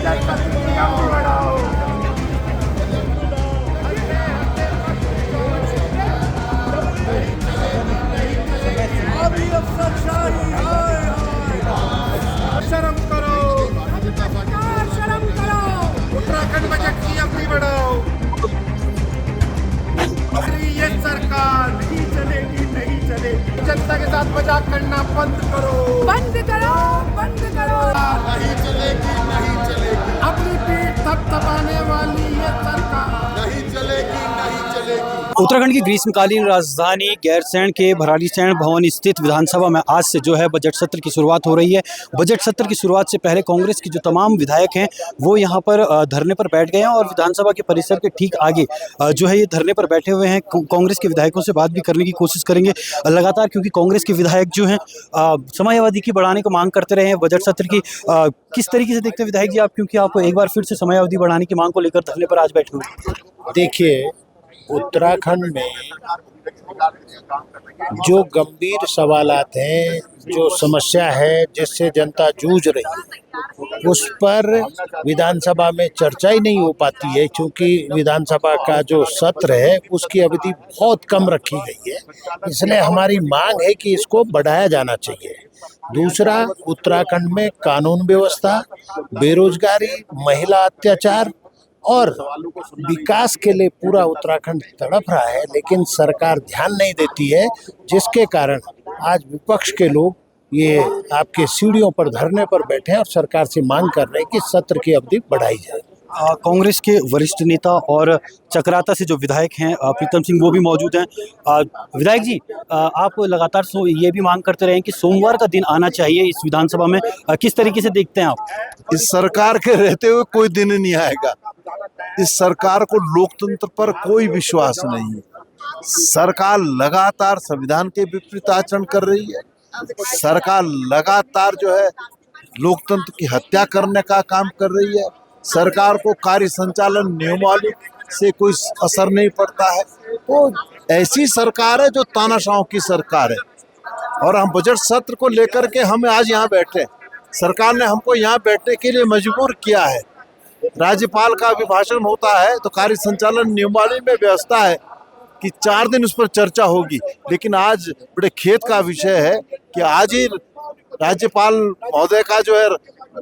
Budget सत्र की अवधि बढ़ाओ। अभी अफसरशाही हाय हाय। शर्म करो, शर्म करो। उत्तराखंड बजट की अवधि बढ़ाओ। ये सरकार नहीं चलेगी, नहीं चलेगी। जनता के साथ मजाक करना बंद करो, बंद करो, बंद करो। नहीं चलेगी, नहीं चलेगी। अपनी पीठ थपथपाने वाली ये सरकार नहीं चलेगी, नहीं चलेगी। उत्तराखंड की ग्रीष्मकालीन राजधानी गैरसैंण के भराड़ीसैंण भवन स्थित विधानसभा में आज से जो है बजट सत्र की शुरुआत हो रही है। बजट सत्र की शुरुआत से पहले कांग्रेस के जो तमाम विधायक हैं वो यहाँ पर धरने पर बैठ गए हैं और विधानसभा के परिसर के ठीक आगे जो है ये धरने पर बैठे हुए हैं। कांग्रेस के विधायकों से बात भी करने की कोशिश करेंगे लगातार, क्योंकि कांग्रेस के विधायक जो हैं समयावधि की बढ़ाने को मांग करते रहे हैं बजट सत्र की। किस तरीके से देखते हैं विधायक जी आप, क्योंकि आप एक बार फिर से समयावधि बढ़ाने की मांग को लेकर धरने पर आज बैठे हुए? देखिए, उत्तराखंड में जो गंभीर सवालात हैं, जो समस्या है जिससे जनता जूझ रही है, उस पर विधानसभा में चर्चा ही नहीं हो पाती है, क्योंकि विधानसभा का जो सत्र है उसकी अवधि बहुत कम रखी गई है। इसलिए हमारी मांग है कि इसको बढ़ाया जाना चाहिए। दूसरा, उत्तराखंड में कानून व्यवस्था, बेरोजगारी, महिला अत्याचार और विकास के लिए पूरा उत्तराखंड तड़प रहा है, लेकिन सरकार ध्यान नहीं देती है, जिसके कारण आज विपक्ष के लोग ये आपके सीढ़ियों पर धरने पर बैठे हैं और सरकार से मांग कर रहे हैं कि सत्र की अवधि बढ़ाई जाए। कांग्रेस के वरिष्ठ नेता और चक्राता से जो विधायक हैं प्रीतम सिंह वो भी मौजूद हैं। विधायक जी, आप लगातार ये भी मांग करते रहे हैं कि सोमवार का दिन आना चाहिए इस विधानसभा में। किस तरीके से देखते हैं आप? इस सरकार के रहते हुए कोई दिन नहीं आएगा। इस सरकार को लोकतंत्र पर कोई विश्वास नहीं है। सरकार लगातार संविधान के विपरीत आचरण कर रही है। सरकार लगातार जो है लोकतंत्र की हत्या करने का काम कर रही है। सरकार को कार्य संचालन नियमावली से कोई असर नहीं पड़ता है। तो ऐसी सरकार है जो तानाशाहों की सरकार है। और हम बजट सत्र को लेकर के हम आज यहाँ बैठे, सरकार ने हमको यहाँ बैठने के लिए मजबूर किया है। राज्यपाल का अभिभाषण होता है तो कार्य संचालन नियमावली में व्यवस्था है कि 4 दिन उस पर चर्चा होगी, लेकिन आज बड़े खेद का विषय है कि आज ही राज्यपाल महोदय का जो है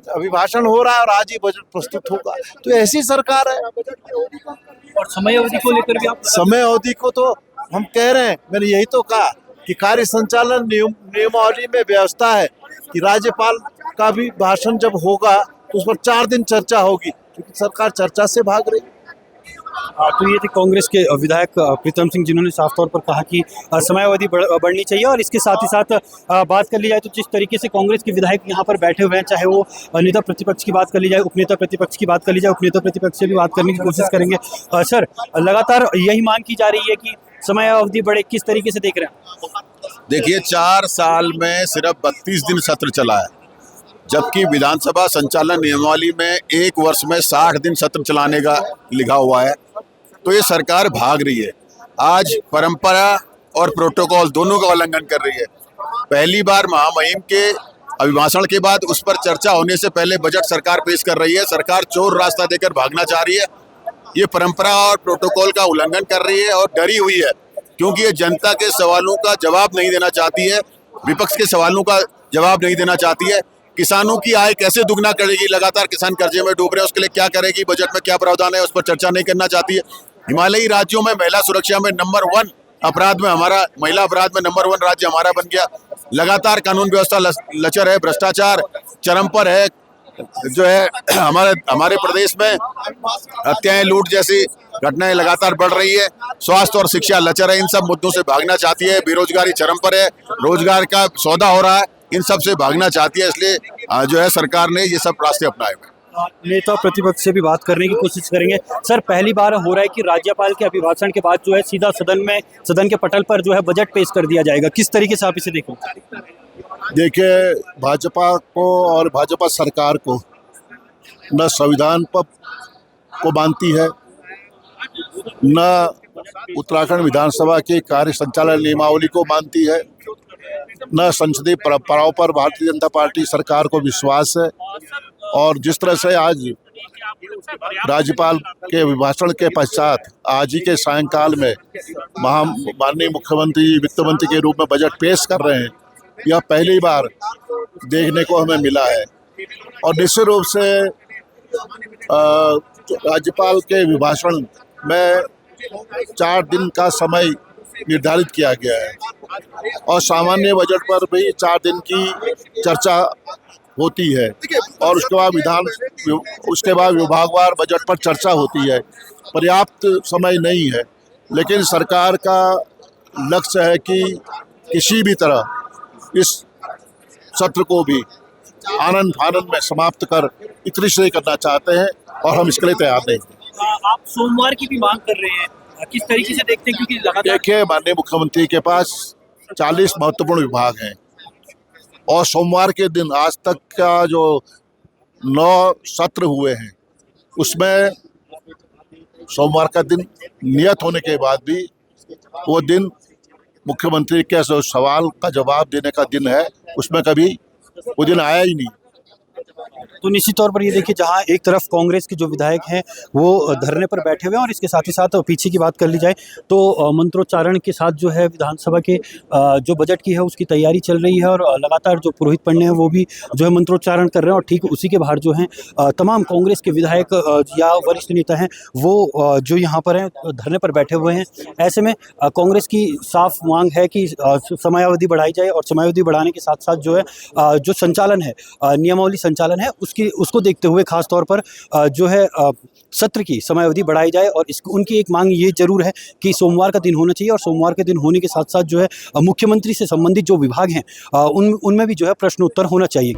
अभिभाषण हो रहा है और आज ही बजट प्रस्तुत होगा। तो ऐसी सरकार है। और समय अवधि को लेकर भी आप? समय अवधि को तो हम कह रहे हैं, मैंने यही तो कहा कि कार्य संचालन नियमावली में व्यवस्था है कि राज्यपाल का भी भाषण जब होगा तो उस पर 4 दिन चर्चा होगी, क्योंकि सरकार चर्चा से भाग रही। तो ये थे कांग्रेस के विधायक प्रीतम सिंह, जिन्होंने साफ तौर पर कहा कि समयावधि बढ़नी चाहिए। और इसके साथ ही साथ बात कर ली जाए तो जिस तरीके से कांग्रेस के विधायक यहाँ पर बैठे हुए हैं, चाहे वो नेता प्रतिपक्ष की बात कर ली जाए, उपनेता प्रतिपक्ष की बात कर ली जाए, उपनेता प्रतिपक्ष से भी बात करने की कोशिश करेंगे। सर, लगातार यही मांग की जा रही है कि समयावधि बढ़े, किस तरीके से देख रहे हैं? देखिए, 4 साल में सिर्फ 32 दिन सत्र चला है, जबकि विधानसभा संचालन नियमावली में 1 वर्ष में 60 दिन सत्र चलाने का लिखा हुआ है। तो ये सरकार भाग रही है, आज परंपरा और प्रोटोकॉल दोनों का उल्लंघन कर रही है। पहली बार महामहिम के अभिभाषण के बाद उस पर चर्चा होने से पहले बजट सरकार पेश कर रही है। सरकार चोर रास्ता देकर भागना चाह रही है। ये परंपरा और प्रोटोकॉल का उल्लंघन कर रही है और डरी हुई है, क्योंकि ये जनता के सवालों का जवाब नहीं देना चाहती है, विपक्ष के सवालों का जवाब नहीं देना चाहती है। किसानों की आय कैसे दुगना करेगी, लगातार किसान कर्जे में डूब रहे हैं, उसके लिए क्या करेगी, बजट में क्या प्रावधान है, उस पर चर्चा नहीं करना चाहती है। हिमालयी राज्यों में महिला सुरक्षा में नंबर 1 अपराध में हमारा, महिला अपराध में नंबर 1 राज्य हमारा बन गया। लगातार कानून व्यवस्था लचर है, भ्रष्टाचार चरम पर है। जो है हमारे प्रदेश में हत्याएं, लूट जैसी घटनाएं लगातार बढ़ रही है। स्वास्थ्य और शिक्षा लचर है, इन सब मुद्दों से भागना चाहती है। बेरोजगारी चरम पर है, रोजगार का सौदा हो रहा है, इन सब से भागना चाहती है। इसलिए जो है सरकार ने ये सब रास्ते अपनाए हुए। नेता प्रतिपक्ष से भी बात करने की कोशिश करेंगे। सर, पहली बार हो रहा है कि राज्यपाल के अभिभाषण के बाद जो है सीधा सदन के पटल पर जो है बजट पेश कर दिया जाएगा। किस तरीके से आप इसे देखो? देखिए, भाजपा को और भाजपा सरकार को न संविधान को मानती है, न उत्तराखंड विधानसभा के कार्य संचालन नियमावली को मानती है, न संसदीय परंपराओं पर भारतीय जनता पार्टी सरकार को विश्वास है। और जिस तरह से आज राज्यपाल के अभिभाषण के पश्चात आज ही के सायंकाल में माननीय मुख्यमंत्री वित्त मंत्री के रूप में बजट पेश कर रहे हैं, यह पहली बार देखने को हमें मिला है। और निश्चित रूप से राज्यपाल के अभिभाषण में 4 दिन का समय निर्धारित किया गया है और सामान्य बजट पर भी 4 दिन की चर्चा होती है और उसके बाद विभागवार बजट पर चर्चा होती है। पर्याप्त समय नहीं है, लेकिन सरकार का लक्ष्य है कि किसी भी तरह इस सत्र को भी आनंद फानंद में समाप्त कर इतनी से करना चाहते हैं और हम इसके लिए तैयार नहीं हैं। आप सोमवार की भी मांग कर रहे हैं, किस तरीके से देखते हैं? क्योंकि लगातार देखिए, माननीय मुख्यमंत्री के पास 40 महत्वपूर्ण विभाग हैं और सोमवार के दिन आज तक का जो 9 सत्र हुए हैं उसमें सोमवार का दिन नियत होने के बाद भी वो दिन मुख्यमंत्री के सवाल का जवाब देने का दिन है, उसमें कभी वो दिन आया ही नहीं। तो निश्चित तौर पर ये देखिए, जहां एक तरफ कांग्रेस के जो विधायक हैं वो धरने पर बैठे हुए हैं और इसके साथ ही साथ पीछे की बात कर ली जाए तो मंत्रोच्चारण के साथ जो है विधानसभा के जो बजट की है उसकी तैयारी चल रही है और लगातार जो पुरोहित पंडे हैं वो भी जो है मंत्रोच्चारण कर रहे हैं और ठीक उसी के बाहर जो हैं तमाम कांग्रेस के विधायक या वरिष्ठ नेता हैं वो जो यहाँ पर हैं धरने पर बैठे हुए हैं। ऐसे में कांग्रेस की साफ मांग है कि समयावधि बढ़ाई जाए और समयावधि बढ़ाने के साथ साथ जो है जो संचालन है, नियमावली संचालन है, उसको देखते हुए खास तौर पर जो है सत्र की समयावधि बढ़ाई जाए और उनकी एक मांग ये जरूर है कि सोमवार का दिन होना चाहिए और सोमवार के दिन होने के साथ साथ जो है मुख्यमंत्री से संबंधित जो विभाग हैं उनमें भी जो है प्रश्नोत्तर होना चाहिए।